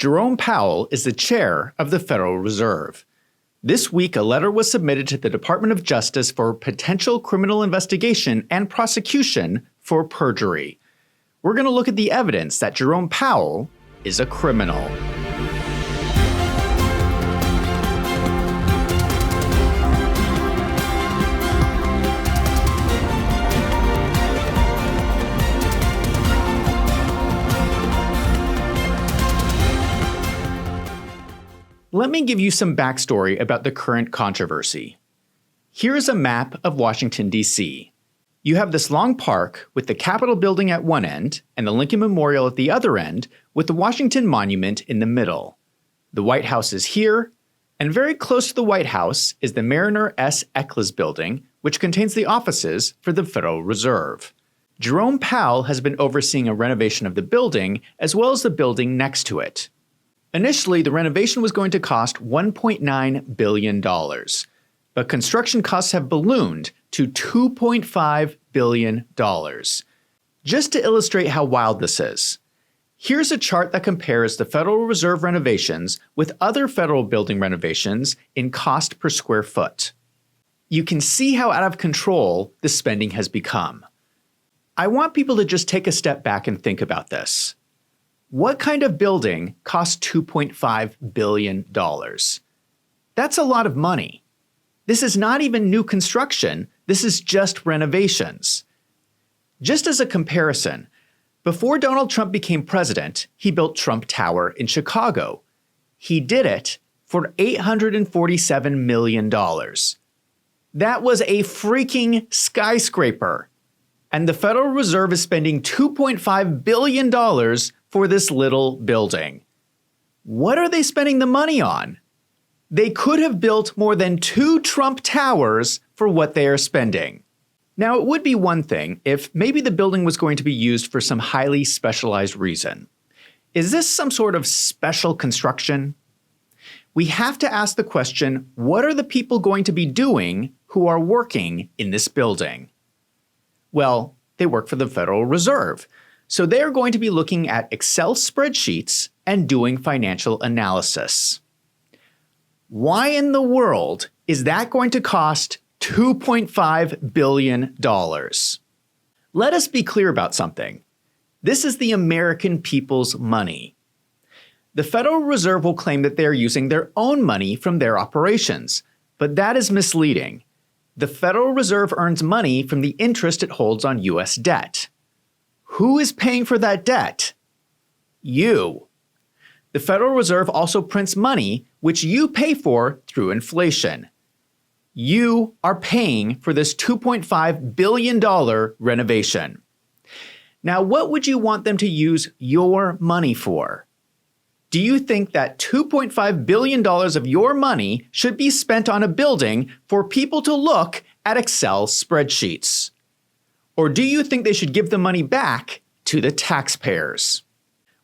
Jerome Powell is the chair of the Federal Reserve. This week, a letter was submitted to the Department of Justice for potential criminal investigation and prosecution for perjury. We're going to look at the evidence that Jerome Powell is a criminal. Let me give you some backstory about the current controversy. Here's a map of Washington, D.C. You have this long park with the Capitol building at one end and the Lincoln Memorial at the other end, with the Washington Monument in the middle. The White House is here, and very close to the White House is the Mariner S. Eccles Building, which contains the offices for the Federal Reserve. Jerome Powell has been overseeing a renovation of the building as well as the building next to it. Initially, the renovation was going to cost $1.9 billion, but construction costs have ballooned to $2.5 billion. Just to illustrate how wild this is, here's a chart that compares the Federal Reserve renovations with other federal building renovations in cost per square foot. You can see how out of control the spending has become. I want people to just take a step back and think about this. What kind of building costs $2.5 billion? That's a lot of money. This is not even new construction, this is just renovations. Just as a comparison, before Donald Trump became president, he built Trump Tower in Chicago. He did it for $847 million. That was a freaking skyscraper. And the Federal Reserve is spending $2.5 billion for this little building. What are they spending the money on? They could have built more than 2 Trump Towers for what they are spending. Now, it would be one thing if maybe the building was going to be used for some highly specialized reason. Is this some sort of special construction? We have to ask the question, what are the people going to be doing who are working in this building? Well, they work for the Federal Reserve. So they are going to be looking at Excel spreadsheets and doing financial analysis. Why in the world is that going to cost $2.5 billion? Let us be clear about something. This is the American people's money. The Federal Reserve will claim that they are using their own money from their operations, but that is misleading. The Federal Reserve earns money from the interest it holds on U.S. debt. Who is paying for that debt? You. The Federal Reserve also prints money, which you pay for through inflation. You are paying for this $2.5 billion renovation. Now, what would you want them to use your money for? Do you think that $2.5 billion of your money should be spent on a building for people to look at Excel spreadsheets? Or do you think they should give the money back to the taxpayers?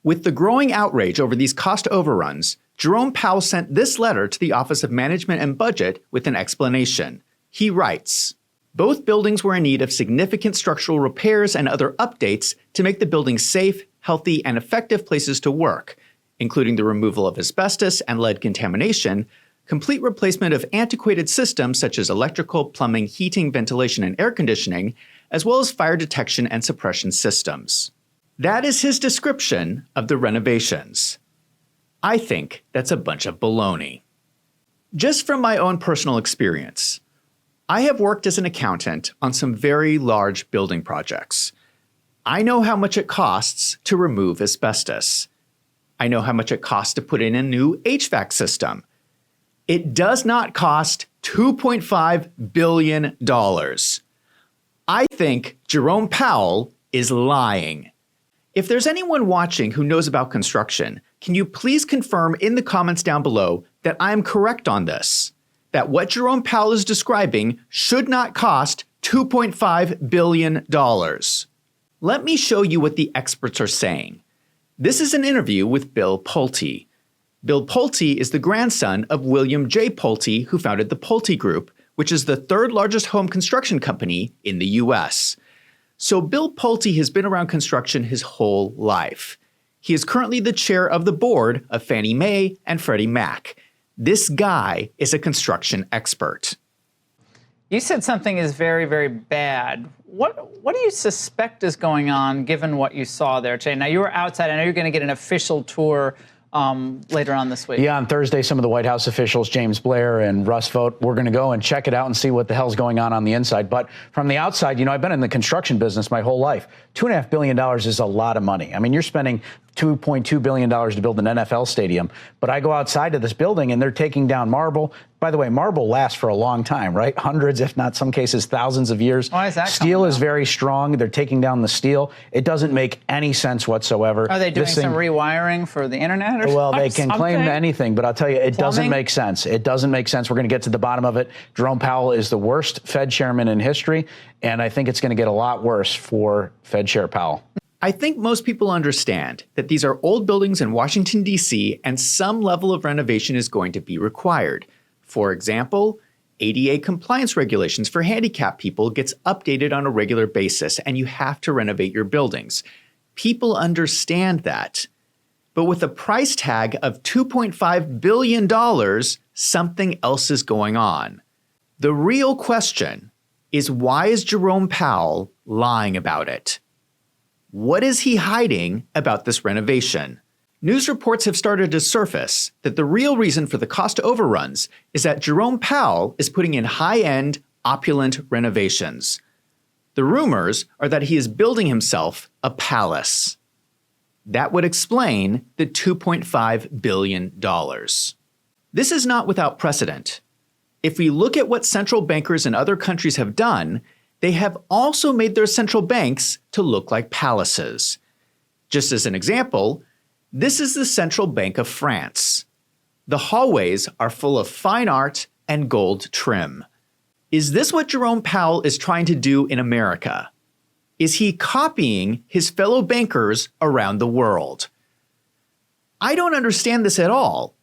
With the growing outrage over these cost overruns, Jerome Powell sent this letter to the Office of Management and Budget with an explanation. He writes, "Both buildings were in need of significant structural repairs and other updates to make the buildings safe, healthy, and effective places to work, including the removal of asbestos and lead contamination, complete replacement of antiquated systems such as electrical, plumbing, heating, ventilation, and air conditioning, as well as fire detection and suppression systems." That is his description of the renovations. I think that's a bunch of baloney. Just from my own personal experience, I have worked as an accountant on some very large building projects. I know how much it costs to remove asbestos. I know how much it costs to put in a new HVAC system. It does not cost $2.5 billion. I think Jerome Powell is lying. If there's anyone watching who knows about construction, can you please confirm in the comments down below that I am correct on this? That what Jerome Powell is describing should not cost $2.5 billion. Let me show you what the experts are saying. This is an interview with Bill Pulte. Bill Pulte is the grandson of William J. Pulte, who founded the Pulte Group, which is the third largest home construction company in the U.S. So Bill Pulte has been around construction his whole life. He is currently the chair of the board of Fannie Mae and Freddie Mac. This guy is a construction expert. You said something is very, very bad. What do you suspect is going on, given what you saw there, Jay? Now, you were outside. I know you're going to get an official tour later on this week. Yeah, on Thursday, some of the White House officials, James Blair and Russ Vought, we're going to go and check it out and see what the hell's going on the inside. But from the outside, I've been in the construction business my whole life. $2.5 billion is a lot of money. I mean, you're spending $2.2 billion to build an NFL stadium. But I go outside to this building and they're taking down marble. By the way, marble lasts for a long time, right? Hundreds, if not some cases, thousands of years. Why is that? Steel is very strong. They're taking down the steel. It doesn't make any sense whatsoever. Are they doing some rewiring for the internet? Well, they can claim anything, but I'll tell you, it doesn't make sense. It doesn't make sense. We're going to get to the bottom of it. Jerome Powell is the worst Fed chairman in history, and I think it's going to get a lot worse for Fed Chair Powell. I think most people understand that these are old buildings in Washington, D.C., and some level of renovation is going to be required. For example, ADA compliance regulations for handicapped people gets updated on a regular basis, and you have to renovate your buildings. People understand that. But with a price tag of $2.5 billion, something else is going on. The real question is, why is Jerome Powell lying about it? What is he hiding about this renovation? News reports have started to surface that the real reason for the cost overruns is that Jerome Powell is putting in high-end, opulent renovations. The rumors are that he is building himself a palace. That would explain the $2.5 billion. This is not without precedent. If we look at what central bankers in other countries have done, they have also made their central banks to look like palaces. Just as an example, this is the Central Bank of France. The hallways are full of fine art and gold trim. Is this what Jerome Powell is trying to do in America? Is he copying his fellow bankers around the world? I don't understand this at all.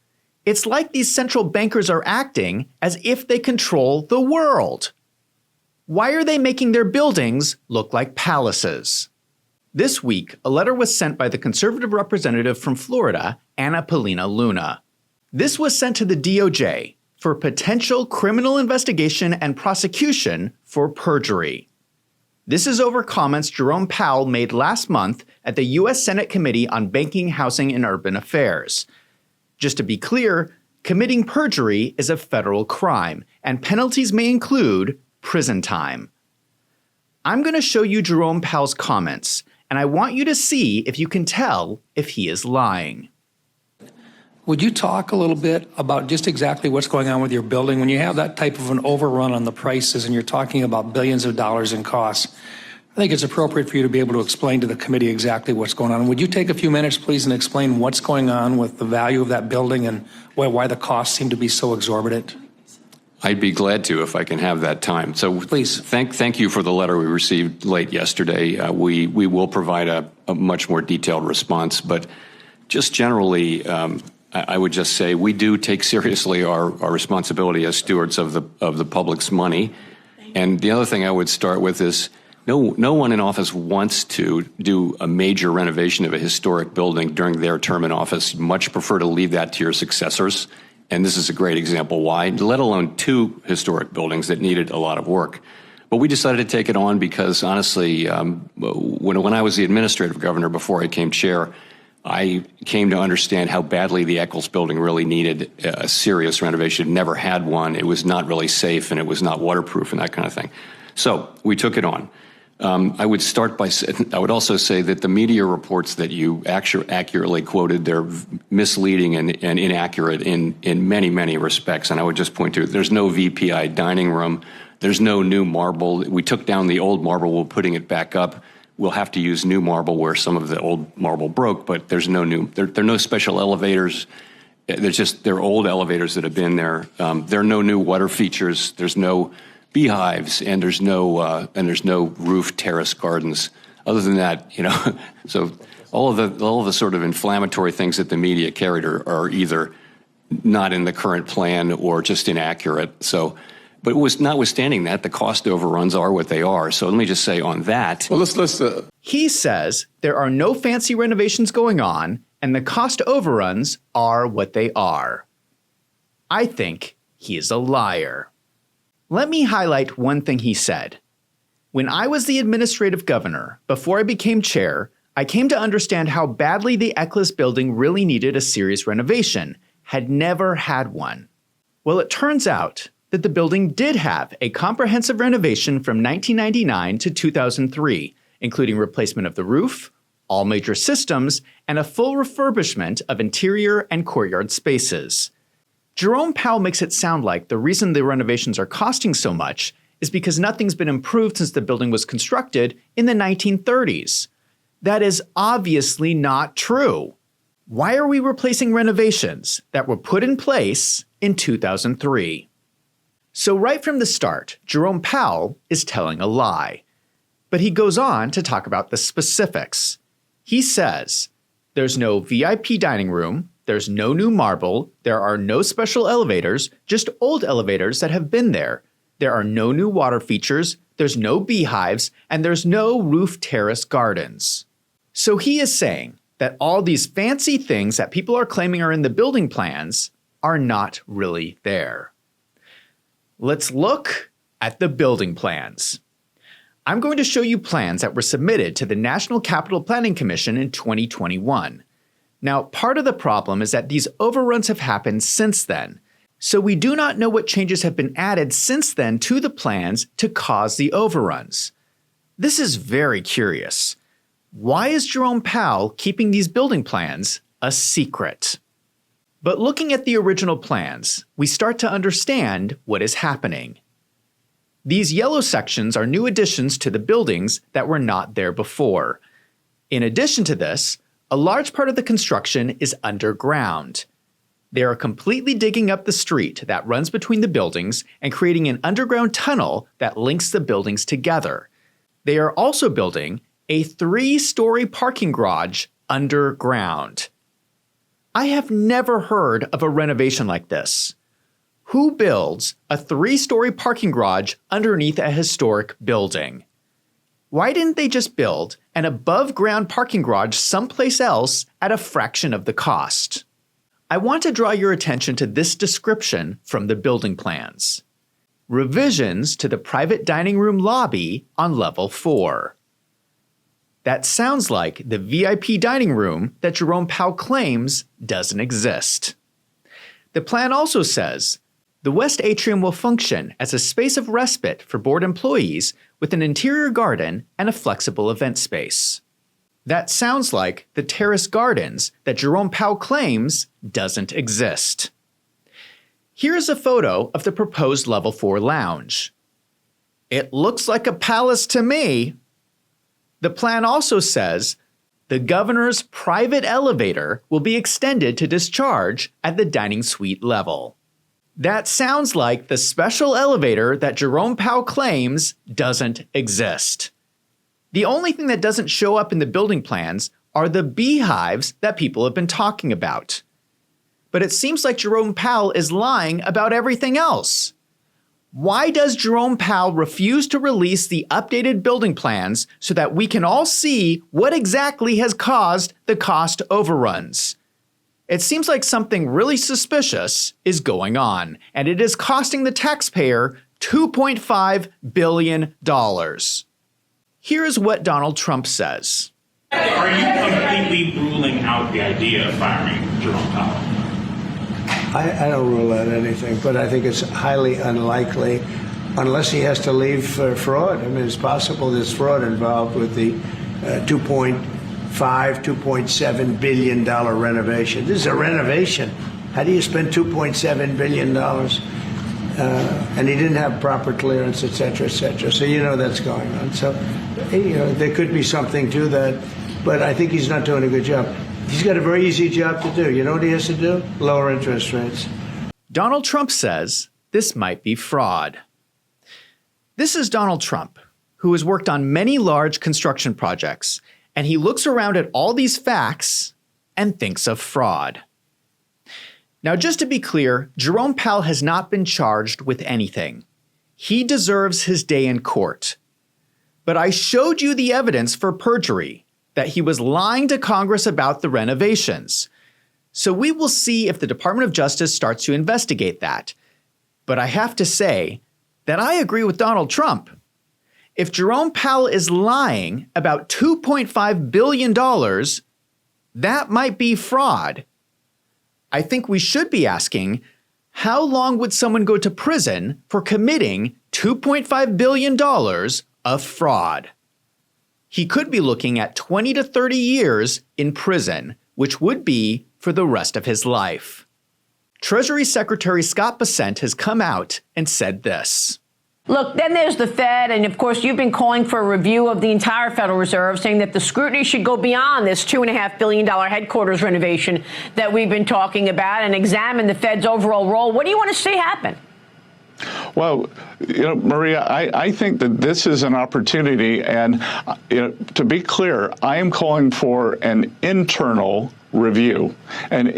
It's like these central bankers are acting as if they control the world. Why are they making their buildings look like palaces? This week, a letter was sent by the conservative representative from Florida, Anna Paulina Luna. This was sent to the DOJ for potential criminal investigation and prosecution for perjury. This is over comments Jerome Powell made last month at the U.S. Senate Committee on Banking, Housing, and Urban Affairs. Just to be clear, committing perjury is a federal crime, and penalties may include prison time. I'm going to show you Jerome Powell's comments, and I want you to see if you can tell if he is lying. Would you talk a little bit about just exactly what's going on with your building? When you have that type of an overrun on the prices and you're talking about billions of dollars in costs, I think it's appropriate for you to be able to explain to the committee exactly what's going on. Would you take a few minutes, please, and explain what's going on with the value of that building and why the costs seem to be so exorbitant? I'd be glad to if I can have that time. So please, thank you for the letter we received late yesterday. We will provide a much more detailed response, but just generally, I would just say we do take seriously our responsibility as stewards of the public's money. And the other thing I would start with is no one in office wants to do a major renovation of a historic building during their term in office. Much prefer to leave that to your successors. And this is a great example why, let alone two historic buildings that needed a lot of work. But we decided to take it on because, honestly, when I was the administrative governor before I became chair, I came to understand how badly the Eccles Building really needed a serious renovation. It never had one. It was not really safe, and it was not waterproof and that kind of thing. So we took it on. I would start by I would also say that the media reports that you accurately quoted, they're misleading and inaccurate in many, many respects. And I would just point to, there's no VPI dining room. There's no new marble. We took down the old marble. We're putting it back up. We'll have to use new marble where some of the old marble broke, but there's no new, there are no special elevators. They're old elevators that have been there. There are no new water features. There's no beehives, and there's no roof terrace gardens. Other than that, so all of the sort of inflammatory things that the media carried are either not in the current plan or just inaccurate. So, but notwithstanding that, the cost overruns are what they are. So let me just say on that. Well, let's. He says there are no fancy renovations going on and the cost overruns are what they are. I think he is a liar. Let me highlight one thing he said. When I was the administrative governor, before I became chair, I came to understand how badly the Eccles Building really needed a serious renovation, had never had one. Well, it turns out that the building did have a comprehensive renovation from 1999 to 2003, including replacement of the roof, all major systems, and a full refurbishment of interior and courtyard spaces. Jerome Powell makes it sound like the reason the renovations are costing so much is because nothing's been improved since the building was constructed in the 1930s. That is obviously not true. Why are we replacing renovations that were put in place in 2003? So right from the start, Jerome Powell is telling a lie. But he goes on to talk about the specifics. He says, there's no VIP dining room, there's no new marble, there are no special elevators, just old elevators that have been there. There are no new water features, there's no beehives, and there's no roof terrace gardens. So he is saying that all these fancy things that people are claiming are in the building plans are not really there. Let's look at the building plans. I'm going to show you plans that were submitted to the National Capital Planning Commission in 2021. Now, part of the problem is that these overruns have happened since then, so we do not know what changes have been added since then to the plans to cause the overruns. This is very curious. Why is Jerome Powell keeping these building plans a secret? But looking at the original plans, we start to understand what is happening. These yellow sections are new additions to the buildings that were not there before. In addition to this, a large part of the construction is underground. They are completely digging up the street that runs between the buildings and creating an underground tunnel that links the buildings together. They are also building a 3-story parking garage underground. I have never heard of a renovation like this. Who builds a 3-story parking garage underneath a historic building? Why didn't they just build an above-ground parking garage someplace else at a fraction of the cost? I want to draw your attention to this description from the building plans. Revisions to the private dining room lobby on level 4. That sounds like the VIP dining room that Jerome Powell claims doesn't exist. The plan also says, the West Atrium will function as a space of respite for board employees with an interior garden and a flexible event space. That sounds like the terrace gardens that Jerome Powell claims doesn't exist. Here's a photo of the proposed Level 4 lounge. It looks like a palace to me. The plan also says the governor's private elevator will be extended to discharge at the dining suite level. That sounds like the special elevator that Jerome Powell claims doesn't exist. The only thing that doesn't show up in the building plans are the beehives that people have been talking about. But it seems like Jerome Powell is lying about everything else. Why does Jerome Powell refuse to release the updated building plans so that we can all see what exactly has caused the cost overruns? It seems like something really suspicious is going on, and it is costing the taxpayer $2.5 billion. Here is what Donald Trump says. Are you completely ruling out the idea of firing Jerome Powell? I don't rule out anything, but I think it's highly unlikely unless he has to leave for fraud. I mean, it's possible there's fraud involved with the $2.7 billion renovation. This is a renovation. How do you spend $2.7 billion? And he didn't have proper clearance, et cetera, et cetera. So you know that's going on. So there could be something to that, but I think he's not doing a good job. He's got a very easy job to do. You know what he has to do? Lower interest rates. Donald Trump says this might be fraud. This is Donald Trump, who has worked on many large construction projects, and he looks around at all these facts and thinks of fraud. Now, just to be clear, Jerome Powell has not been charged with anything. He deserves his day in court. But I showed you the evidence for perjury, that he was lying to Congress about the renovations. So we will see if the Department of Justice starts to investigate that. But I have to say that I agree with Donald Trump. If Jerome Powell is lying about $2.5 billion, that might be fraud. I think we should be asking, how long would someone go to prison for committing $2.5 billion of fraud? He could be looking at 20 to 30 years in prison, which would be for the rest of his life. Treasury Secretary Scott Bessent has come out and said this. Look, then there's the Fed, and of course you've been calling for a review of the entire Federal Reserve, saying that the scrutiny should go beyond this $2.5 billion headquarters renovation that we've been talking about and examine the Fed's overall role. What do you want to see happen? Well, Maria, I think that this is an opportunity, and to be clear, I am calling for an internal review, and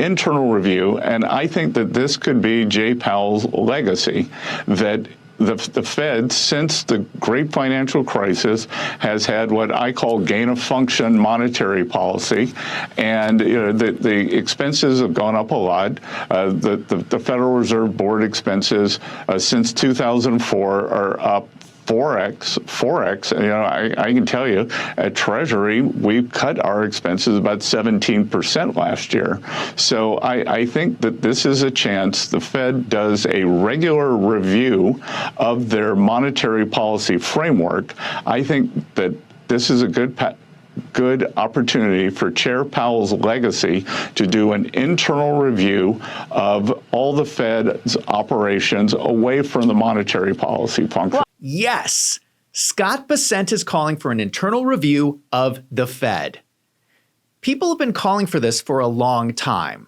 I think that this could be Jay Powell's legacy, that the Fed, since the great financial crisis, has had what I call gain-of-function monetary policy, and the expenses have gone up a lot. The Federal Reserve Board expenses since 2004 are up 4x. I can tell you, at Treasury, we cut our expenses about 17% last year. So I think that this is a chance the Fed does a regular review of their monetary policy framework. I think that this is a good opportunity for Chair Powell's legacy to do an internal review of all the Fed's operations away from the monetary policy function. Yes, Scott Bessent is calling for an internal review of the Fed. People have been calling for this for a long time.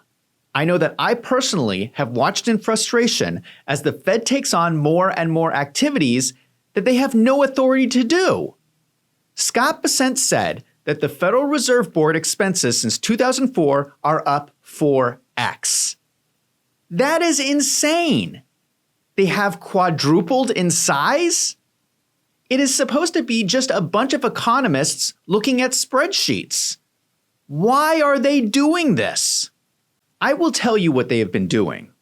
I know that I personally have watched in frustration as the Fed takes on more and more activities that they have no authority to do. Scott Bessent said that the Federal Reserve Board expenses since 2004 are up 4x. That is insane. They have quadrupled in size? It is supposed to be just a bunch of economists looking at spreadsheets. Why are they doing this? I will tell you what they have been doing.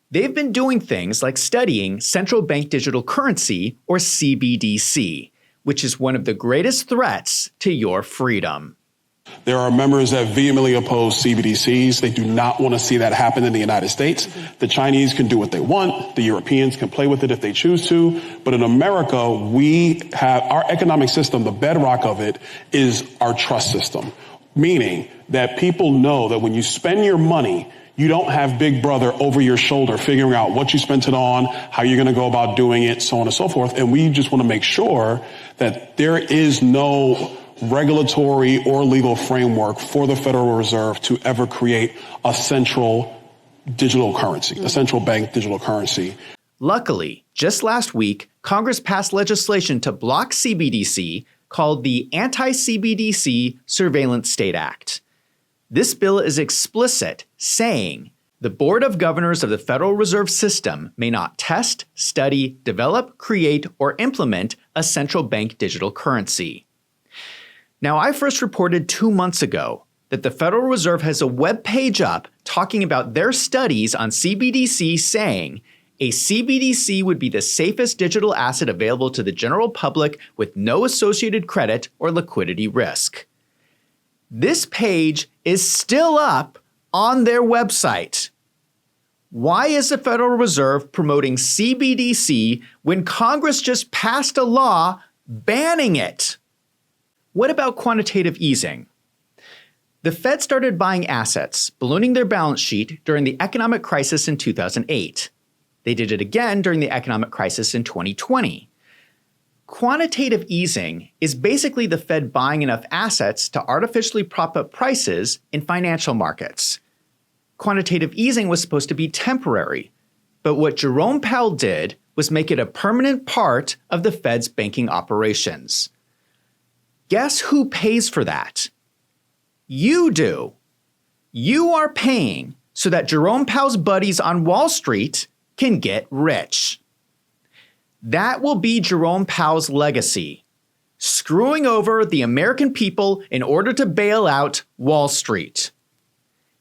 They've been doing things like studying central bank digital currency, or CBDC, which is one of the greatest threats to your freedom. There are members that vehemently oppose CBDCs. They do not want to see that happen in the United States. The Chinese can do what they want. The Europeans can play with it if they choose to. But in America, we have our economic system. The bedrock of it is our trust system, meaning that people know that when you spend your money, you don't have Big Brother over your shoulder figuring out what you spent it on, how you're going to go about doing it, so on and so forth. And we just want to make sure that there is no regulatory or legal framework for the Federal Reserve to ever create a central digital currency, a central bank digital currency. Luckily, just last week, Congress passed legislation to block CBDC called the Anti-CBDC Surveillance State Act. This bill is explicit, saying the Board of Governors of the Federal Reserve System may not test, study, develop, create, or implement a central bank digital currency. Now, I first reported 2 months ago that the Federal Reserve has a web page up talking about their studies on CBDC, saying a CBDC would be the safest digital asset available to the general public with no associated credit or liquidity risk. This page is still up on their website. Why is the Federal Reserve promoting CBDC when Congress just passed a law banning it? What about quantitative easing? The Fed started buying assets, ballooning their balance sheet during the economic crisis in 2008. They did it again during the economic crisis in 2020. Quantitative easing is basically the Fed buying enough assets to artificially prop up prices in financial markets. Quantitative easing was supposed to be temporary, but what Jerome Powell did was make it a permanent part of the Fed's banking operations. Guess who pays for that? You do. You are paying so that Jerome Powell's buddies on Wall Street can get rich. That will be Jerome Powell's legacy. screwing over the American people in order to bail out Wall Street.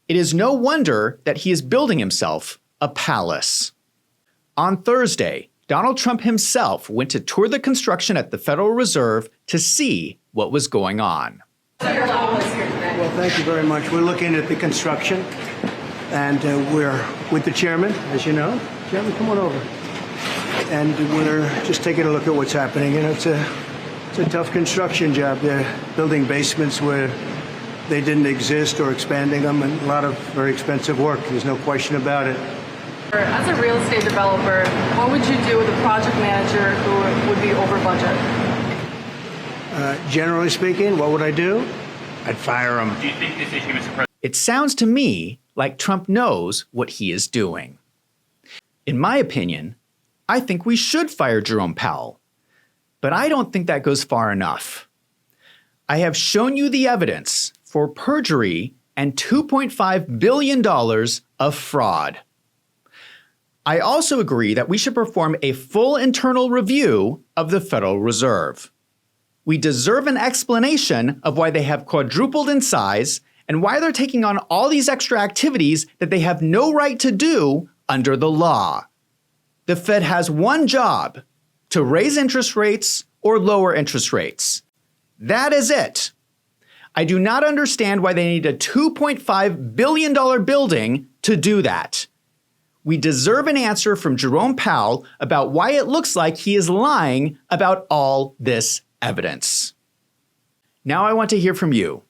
It is no wonder that he is building himself a palace. On Thursday, Donald Trump himself went to tour the construction at the Federal Reserve to see what was going on. Well, thank you very much. We're looking at the construction, and we're with the chairman, as you know. Chairman, come on over. And we're just taking a look at what's happening. You know, it's a tough construction job. They're building basements where they didn't exist or expanding them, and a lot of very expensive work. There's no question about it. As a real estate developer, what would you do with a project manager who would be over budget? Generally speaking, what would I do? I'd fire him. Do you think this issue, Mr. President? It sounds to me like Trump knows what he is doing. In my opinion, I think we should fire Jerome Powell. But I don't think that goes far enough. I have shown you the evidence for perjury and $2.5 billion of fraud. I also agree that we should perform a full internal review of the Federal Reserve. We deserve an explanation of why they have quadrupled in size and why they're taking on all these extra activities that they have no right to do under the law. The Fed has one job: to raise interest rates or lower interest rates. That is it. I do not understand why they need a $2.5 billion building to do that. We deserve an answer from Jerome Powell about why it looks like he is lying about all this evidence. Now I want to hear from you.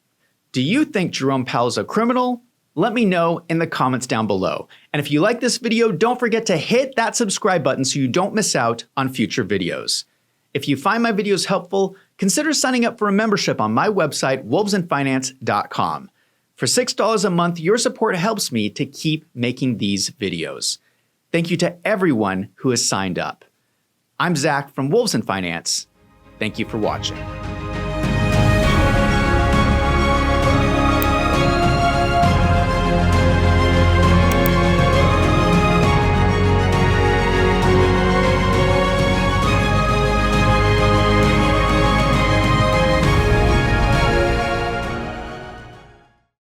Do you think Jerome Powell is a criminal? Let me know in the comments down below. And if you like this video, don't forget to hit that subscribe button so you don't miss out on future videos. If you find my videos helpful, consider signing up for a membership on my website, wolvesandfinance.com. For $6 a month, your support helps me to keep making these videos. Thank you to everyone who has signed up. I'm Zach from Wolves and Finance. Thank you for watching.